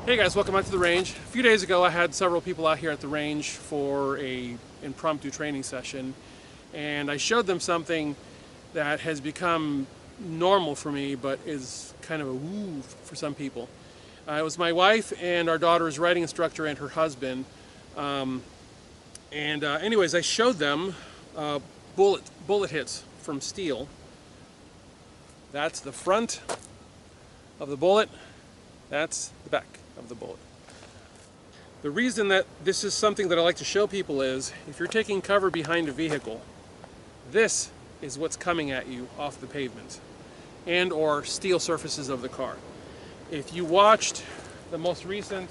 Hey guys, welcome back to the range. A few days ago I had several people out here at the range for a impromptu training session, and I showed them something that has become normal for me but is kind of a woo for some people. It was my wife and our daughter's riding instructor and her husband. Anyways, I showed them bullet hits from steel. That's the front of the bullet. That's the back of the bullet. The reason that this is something that I like to show people is if you're taking cover behind a vehicle, this is what's coming at you off the pavement and or steel surfaces of the car. If you watched the most recent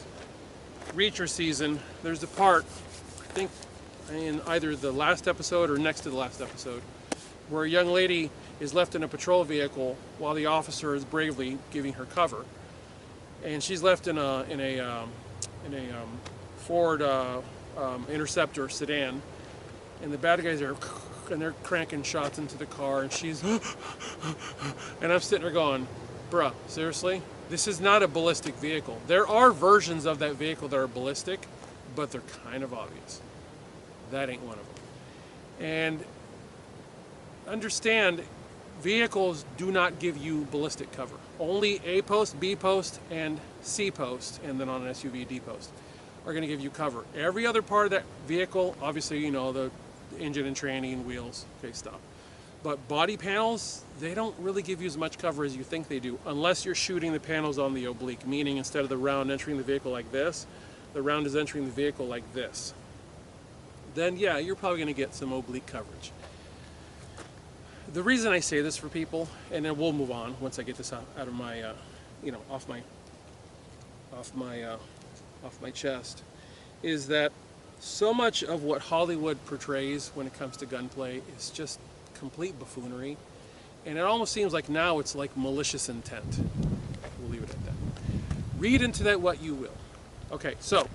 Reacher season, there's a part, I think in either the last episode or next to the last episode, where a young lady is left in a patrol vehicle while the officer is bravely giving her cover. And she's left in a Ford Interceptor sedan, and the bad guys are cranking shots into the car, and she's and I'm sitting there going, bruh, seriously? This is not a ballistic vehicle. There are versions of that vehicle that are ballistic, but they're kind of obvious. That ain't one of them. And understand, vehicles do not give you ballistic cover. Only A post, B post, and C post, and then on an SUV, D post, are going to give you cover. Every other part of that vehicle, obviously, you know, the engine and tranny, wheels, okay, stop. But body panels, they don't really give you as much cover as you think they do, unless you're shooting the panels on the oblique, meaning instead of the round entering the vehicle like this, the round is entering the vehicle like this. Then yeah, you're probably going to get some oblique coverage. The reason I say this for people, and then we'll move on once I get this out of my, off my chest, is that so much of what Hollywood portrays when it comes to gunplay is just complete buffoonery, and it almost seems like now it's like malicious intent. We'll leave it at that. Read into that what you will. Okay, so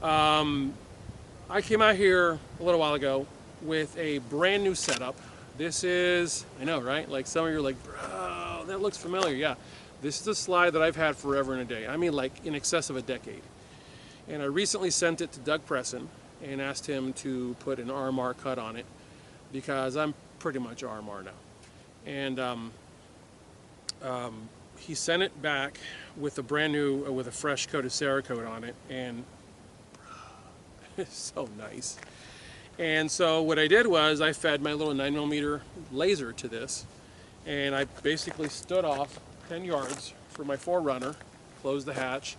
I came out here a little while ago with a brand new setup. This is, I know, right? Like some of you are like, bro, that looks familiar. Yeah, this is a slide that I've had forever and a day. I mean, like in excess of a decade. And I recently sent it to Doug Presson and asked him to put an RMR cut on it because I'm pretty much RMR now. And he sent it back with a brand new, with a fresh coat of Cerakote on it, and it's so nice. And so what I did was I fed my little 9mm laser to this, and I basically stood off 10 yards for my 4Runner, closed the hatch,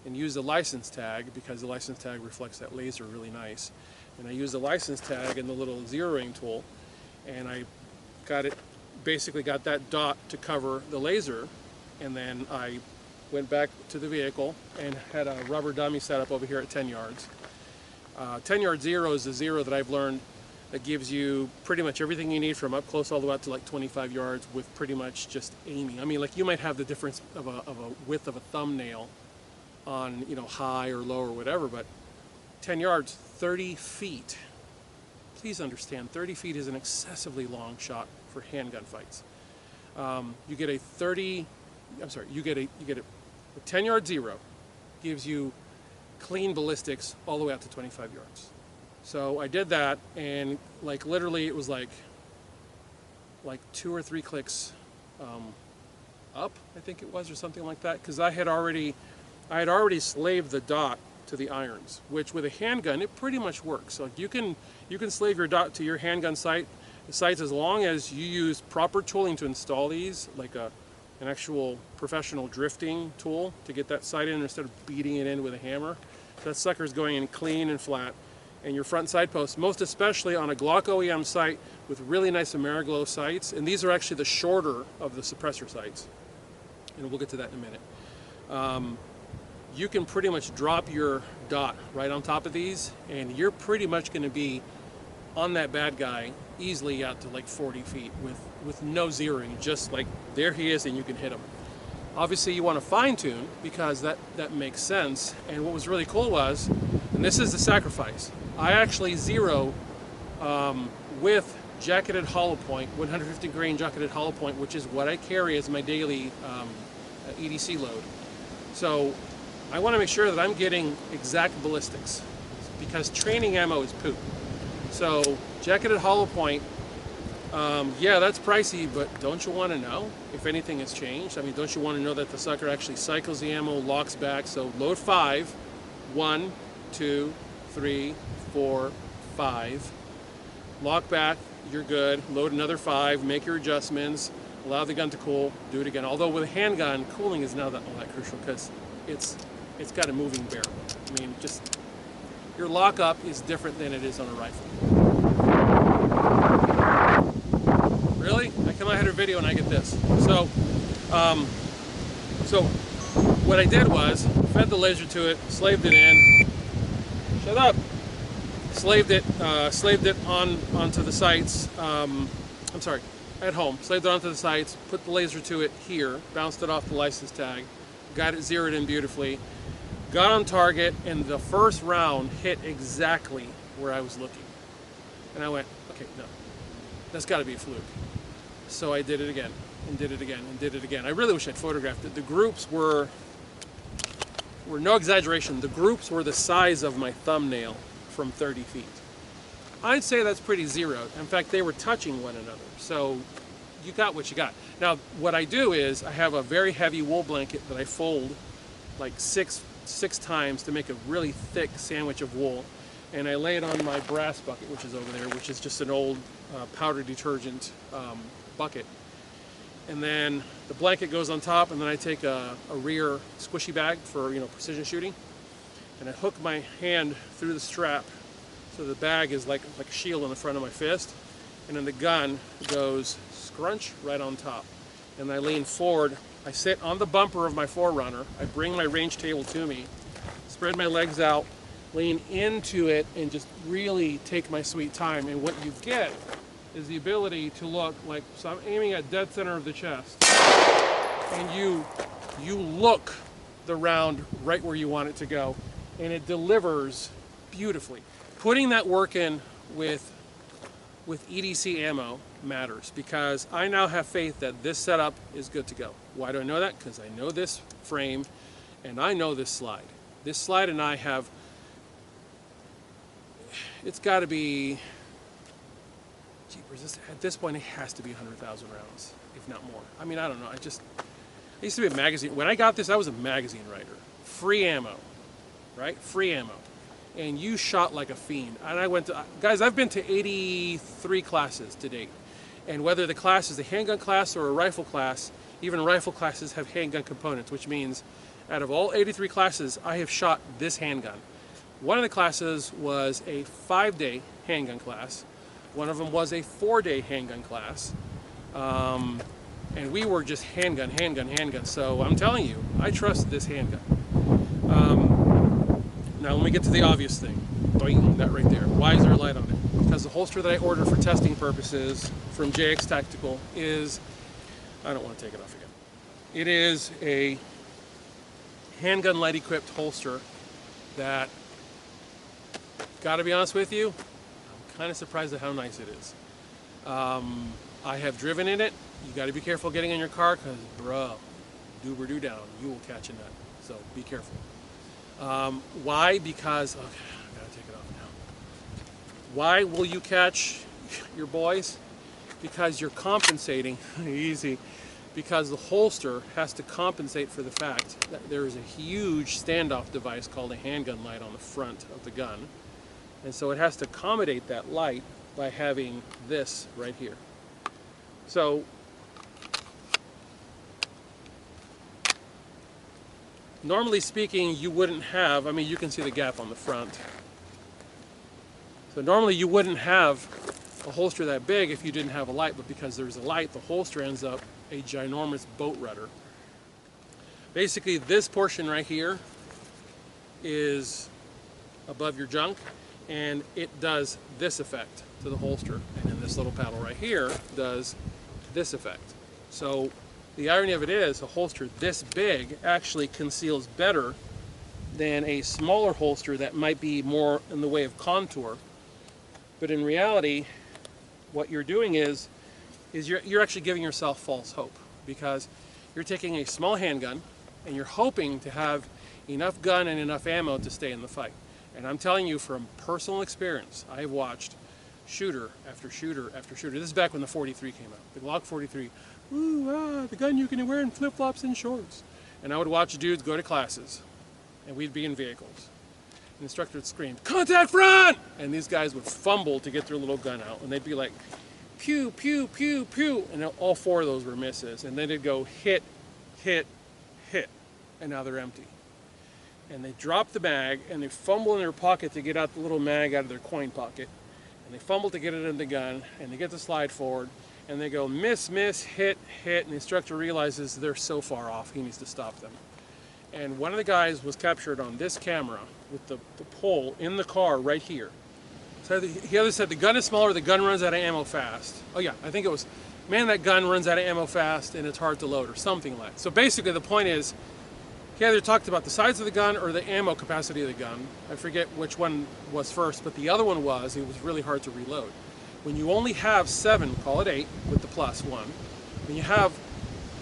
and used the license tag because the license tag reflects that laser really nice. And I used the license tag and the little zeroing tool, and I basically got that dot to cover the laser, and then I went back to the vehicle and had a rubber dummy set up over here at 10 yards. 10 yard zero is the zero that I've learned that gives you pretty much everything you need from up close all the way up to like 25 yards with pretty much just aiming. I mean, like you might have the difference of a width of a thumbnail on, you know, high or low or whatever, but 10 yards, 30 feet. Please understand, 30 feet is an excessively long shot for handgun fights. You get a 10 yard zero gives you clean ballistics all the way out to 25 yards. So I did that, and like literally it was like 2 or 3 clicks up, I think it was, or something like that, because I had already slaved the dot to the irons, which with a handgun it pretty much works. So you can slave your dot to your handgun sights as long as you use proper tooling to install these, like an actual professional drifting tool to get that sight in instead of beating it in with a hammer. So that sucker's going in clean and flat. And your front side posts, most especially on a Glock OEM sight with really nice Ameriglow sights, and these are actually the shorter of the suppressor sights, and we'll get to that in a minute. You can pretty much drop your dot right on top of these, and you're pretty much going to be on that bad guy easily out to like 40 feet with no zeroing, just like there he is and you can hit him. Obviously you want to fine tune because that makes sense, and what was really cool was, and this is the sacrifice, I actually zero with jacketed hollow point, 150 grain jacketed hollow point, which is what I carry as my daily EDC load. So I want to make sure that I'm getting exact ballistics, because training ammo is poop. So jacketed hollow point, yeah, that's pricey, but don't you want to know if anything has changed? I mean, don't you want to know that the sucker actually cycles the ammo, locks back? So load 5, 1, 2, 3, 4, 5. Lock back, you're good. Load another 5, make your adjustments, allow the gun to cool, do it again. Although with a handgun, cooling is not all that crucial because it's got a moving barrel. I mean, just your lockup is different than it is on a rifle. Really? I come out here video and I get this. So what I did was fed the laser to it, slaved it in. Shut up. Slaved it onto the sights. I'm sorry, at home. Slaved it onto the sights. Put the laser to it here. Bounced it off the license tag. Got it zeroed in beautifully. Got on target, and the first round hit exactly where I was looking. And I went, okay, no, that's got to be a fluke. So I did it again, and did it again, and did it again. I really wish I'd photographed it. The groups were no exaggeration, the groups were the size of my thumbnail from 30 feet. I'd say that's pretty zeroed. In fact, they were touching one another. So you got what you got. Now, what I do is I have a very heavy wool blanket that I fold like six times to make a really thick sandwich of wool, and I lay it on my brass bucket, which is over there, which is just an old powder detergent bucket. And then the blanket goes on top, and then I take a rear squishy bag for precision shooting, and I hook my hand through the strap so the bag is like a shield on the front of my fist, and then the gun goes scrunch right on top. And I lean forward. I sit on the bumper of my 4Runner. I bring my range table to me, spread my legs out, lean into it, and just really take my sweet time. And what you get is the ability to look like, so I'm aiming at dead center of the chest, and you look the round right where you want it to go, and it delivers beautifully. Putting that work in with EDC ammo matters, because I now have faith that this setup is good to go. Why do I know that? Because I know this frame and I know this slide. This slide and I have, it's got to be, jeepers, at this point it has to be 100,000 rounds, if not more. I mean, I don't know. I used to be a magazine. When I got this, I was a magazine writer. Free ammo, right? Free ammo. And you shot like a fiend. And I went to, guys, I've been to 83 classes to date. And whether the class is a handgun class or a rifle class, even rifle classes have handgun components, which means out of all 83 classes, I have shot this handgun. One of the classes was a 5-day handgun class. One of them was a 4-day handgun class. And we were just handgun. So I'm telling you, I trust this handgun. Now let me get to the obvious thing. Boing, that right there. Why is there a light on it? Because the holster that I ordered for testing purposes from JX Tactical is, I don't want to take it off again. It is a handgun light equipped holster that, gotta be honest with you, I'm kind of surprised at how nice it is. I have driven in it. You gotta be careful getting in your car, because bro, doober-doo down, you will catch a nut. So be careful. Why? Because, okay, I gotta take it off now. Why will you catch your boys? Because you're compensating, easy, because the holster has to compensate for the fact that there is a huge standoff device called a handgun light on the front of the gun. And so it has to accommodate that light by having this right here. So, normally speaking, you wouldn't have, I mean, you can see the gap on the front. So normally you wouldn't have a holster that big if you didn't have a light, but because there's a light, the holster ends up a ginormous boat rudder. Basically, this portion right here is above your junk, and it does this effect to the holster. And then this little paddle right here does this effect. So the irony of it is, a holster this big actually conceals better than a smaller holster that might be more in the way of contour. But in reality, what you're doing is you're actually giving yourself false hope, because you're taking a small handgun and you're hoping to have enough gun and enough ammo to stay in the fight. And I'm telling you from personal experience, I've watched shooter after shooter after shooter. This is back when the 43 came out, the Glock 43. Ooh, the gun you can wear in flip-flops and shorts. And I would watch dudes go to classes, and we'd be in vehicles. The instructor would scream, "Contact front!" And these guys would fumble to get their little gun out, and they'd be like, pew, pew, pew, pew, and all 4 of those were misses. And then it'd go hit, hit, hit, and now they're empty. And they drop the mag, and they fumble in their pocket to get out the little mag out of their coin pocket. And they fumble to get it in the gun, and they get the slide forward, and they go miss, miss, hit, hit, and the instructor realizes they're so far off, he needs to stop them. And one of the guys was captured on this camera with the pole in the car right here. So he either said the gun is smaller, the gun runs out of ammo fast. Oh yeah, I think it was, man, that gun runs out of ammo fast and it's hard to load, or something like that. So basically the point is, he either talked about the size of the gun or the ammo capacity of the gun. I forget which one was first, but the other one was, it was really hard to reload. When you only have 7, call it 8 with the +1, when you have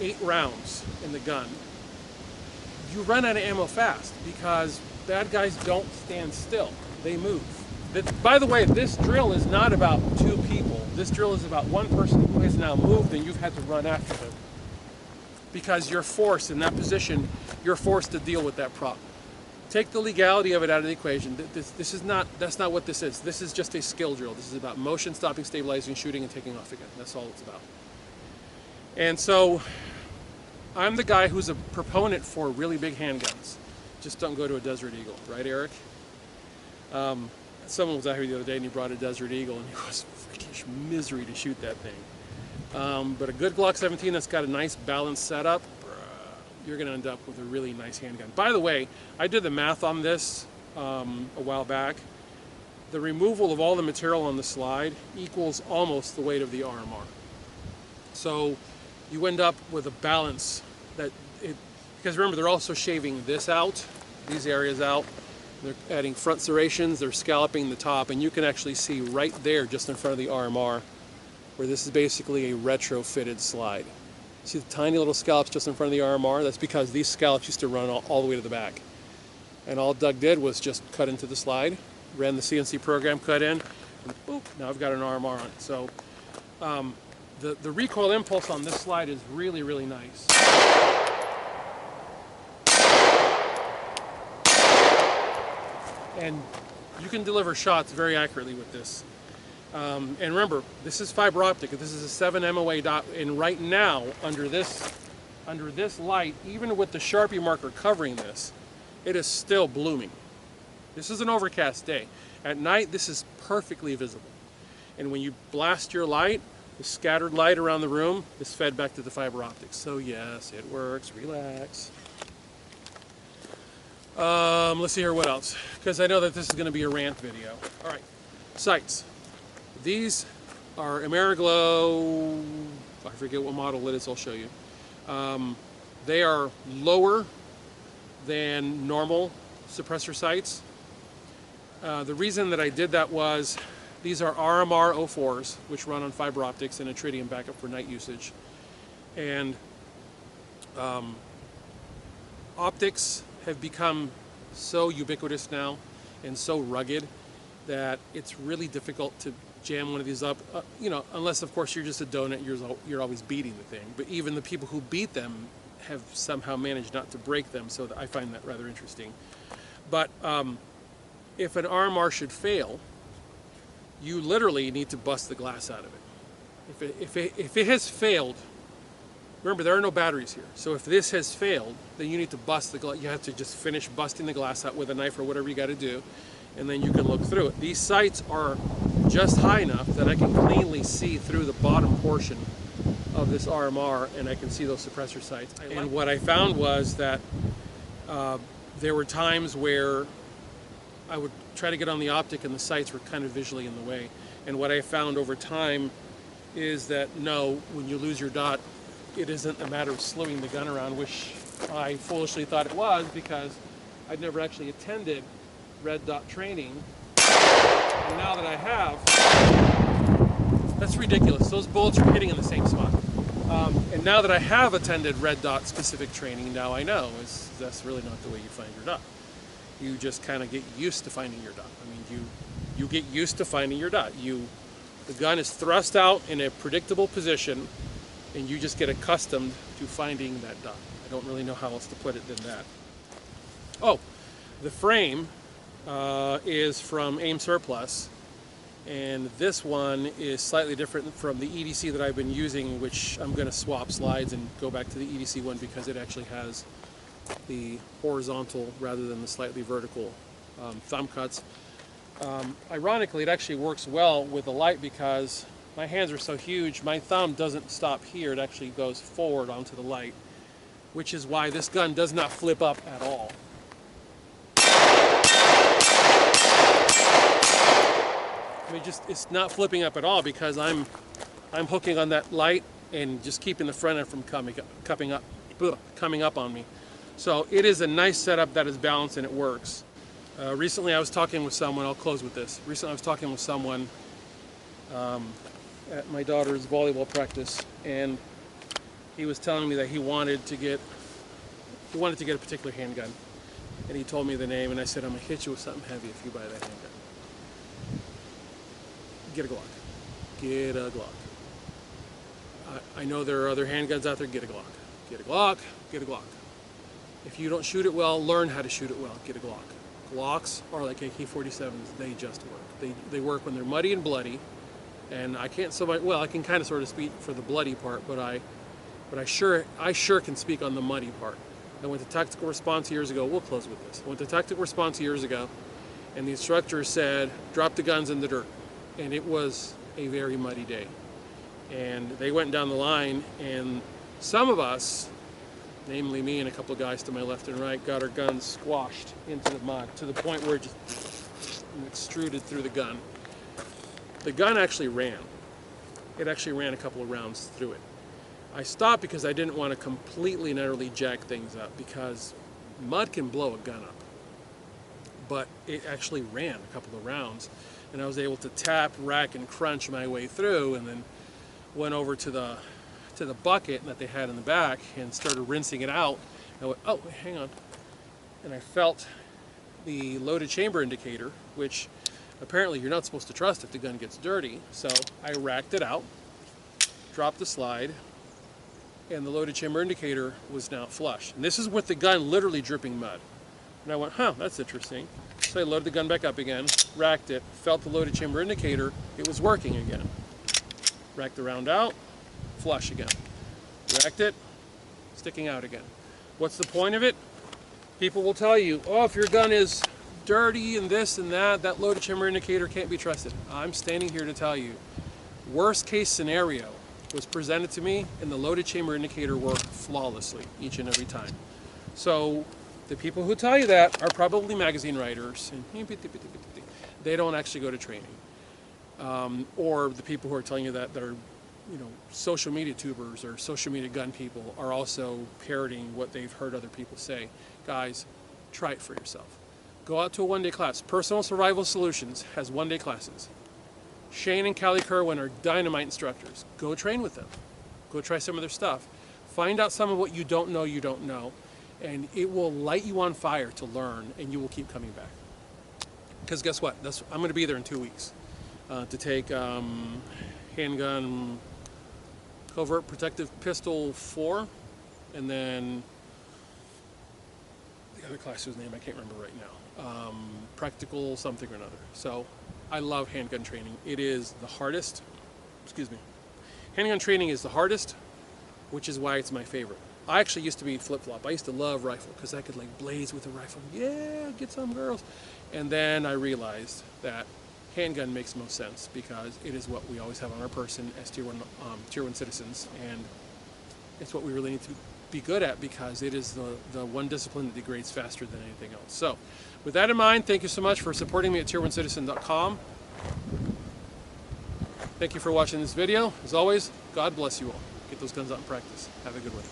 8 rounds in the gun, you run out of ammo fast because bad guys don't stand still, they move. By the way, this drill is not about 2 people. This drill is about 1 person who has now moved and you've had to run after them. Because you're forced in that position, you're forced to deal with that problem. Take the legality of it out of the equation. That's not what this is. This is just a skill drill. This is about motion, stopping, stabilizing, shooting, and taking off again. That's all it's about. And so, I'm the guy who's a proponent for really big handguns. Just don't go to a Desert Eagle, right, Eric? Someone was out here the other day and he brought a Desert Eagle and it was freakish misery to shoot that thing. But a good Glock 17 that's got a nice balanced setup, you're going to end up with a really nice handgun. By the way, I did the math on this a while back. The removal of all the material on the slide equals almost the weight of the RMR. So you end up with a balance because remember, they're also shaving this out, these areas out. They're adding front serrations, they're scalloping the top, and you can actually see right there just in front of the RMR where this is basically a retrofitted slide. See the tiny little scallops just in front of the RMR? That's because these scallops used to run all the way to the back. And all Doug did was just cut into the slide, ran the CNC program, cut in, and boop, now I've got an RMR on it. So the recoil impulse on this slide is really, really nice. And you can deliver shots very accurately with this. And remember, this is fiber optic. This is a 7 MOA dot, and right now, under this light, even with the Sharpie marker covering this, it is still blooming. This is an overcast day. At night, this is perfectly visible. And when you blast your light, the scattered light around the room is fed back to the fiber optics. So yes, it works. Relax. Let's see here, what else? Because I know that this is going to be a rant video. All right, sights. These are Ameriglow, I forget what model it is, I'll show you. They are lower than normal suppressor sights. The reason that I did that was these are RMR 04s, which run on fiber optics and a tritium backup for night usage. And optics have become so ubiquitous now and so rugged that it's really difficult to jam one of these up, you know, unless of course you're just a donut, you're always beating the thing. But even the people who beat them have somehow managed not to break them, so I find that rather interesting. But if an RMR should fail, you literally need to bust the glass out of it. If it has failed, remember there are no batteries here, so if this has failed, then you need to bust the glass. You have to just finish busting the glass out with a knife or whatever you got to do, and then you can look through it. These sights are just high enough that I can cleanly see through the bottom portion of this RMR, and I can see those suppressor sights. And what I found was that there were times where I would try to get on the optic and the sights were kind of visually in the way. And what I found over time is that no, when you lose your dot, it isn't a matter of slowing the gun around, which I foolishly thought it was because I'd never actually attended red dot training. And now that I have, that's ridiculous. Those bullets are hitting in the same spot. And now that I have attended red dot specific training, now I know that's really not the way you find your dot. You just kind of get used to finding your dot. I mean, you get used to finding your dot. The gun is thrust out in a predictable position, and you just get accustomed to finding that dot. I don't really know how else to put it than that. Oh, the frame is from Aim Surplus, and this one is slightly different from the EDC that I've been using, which I'm going to swap slides and go back to the EDC one because it actually has the horizontal rather than the slightly vertical thumb cuts. Ironically, it actually works well with the light because my hands are so huge, my thumb doesn't stop here, it actually goes forward onto the light, which is why this gun does not flip up at all. I mean, it's not flipping up at all because I'm hooking on that light and just keeping the front end from coming up on me. So it is a nice setup that is balanced and it works. Recently I was talking with someone, I'll close with this. Recently I was talking with someone at my daughter's volleyball practice, and he was telling me that he wanted to get a particular handgun. And he told me the name, and I said, I'm gonna hit you with something heavy if you buy that handgun. Get a Glock. Get a Glock. I know there are other handguns out there. Get a Glock. Get a Glock. Get a Glock. If you don't shoot it well, learn how to shoot it well. Get a Glock. Glocks are like AK-47s. They just work. They work when they're muddy and bloody. And I can't so much. Well, I can kind of sort of speak for the bloody part, but I sure can speak on the muddy part. I went to tactical response years ago. We'll close with this. I went to tactical response years ago, and the instructor said, "Drop the guns in the dirt." And it was a very muddy day. And they went down the line, and some of us, namely me and a couple of guys to my left and right, got our guns squashed into the mud to the point where it just extruded through the gun. The gun actually ran. It actually ran a couple of rounds through it. I stopped because I didn't want to completely and utterly jack things up because mud can blow a gun up. But it actually ran a couple of rounds. And I was able to tap, rack, and crunch my way through, and then went over to the bucket that they had in the back and started rinsing it out. I went, oh, hang on. And I felt the loaded chamber indicator, which apparently you're not supposed to trust if the gun gets dirty. So I racked it out, dropped the slide, and the loaded chamber indicator was now flush. And this is with the gun literally dripping mud. And I went, huh, that's interesting. So I loaded the gun back up again, racked it, felt the loaded chamber indicator, it was working again. Racked the round out, flush again. Racked it, sticking out again. What's the point of it? People will tell you, oh, if your gun is dirty and this and that loaded chamber indicator can't be trusted. I'm standing here to tell you, worst case scenario was presented to me and the loaded chamber indicator worked flawlessly each and every time. So the people who tell you that are probably magazine writers, and they don't actually go to training. Or the people who are telling you that are, social media tubers or social media gun people are also parroting what they've heard other people say. Guys, try it for yourself. Go out to a one-day class. Personal Survival Solutions has one-day classes. Shane and Callie Kerwin are dynamite instructors. Go train with them. Go try some of their stuff. Find out some of what you don't know. And it will light you on fire to learn, and you will keep coming back. Because guess what? I'm going to be there in 2 weeks to take Handgun Covert Protective Pistol 4, and then the other class whose name I can't remember right now. Practical something or another. So I love handgun training. It is the hardest. Handgun training is the hardest, which is why it's my favorite. I actually used to be flip-flop. I used to love rifle because I could like blaze with a rifle. Yeah, get some girls. And then I realized that handgun makes most sense because it is what we always have on our person as tier one citizens, and it's what we really need to be good at because it is the one discipline that degrades faster than anything else. So with that in mind, thank you so much for supporting me at tier1citizen.com. Thank you for watching this video. As always, God bless you all. Get those guns out in practice. Have a good one.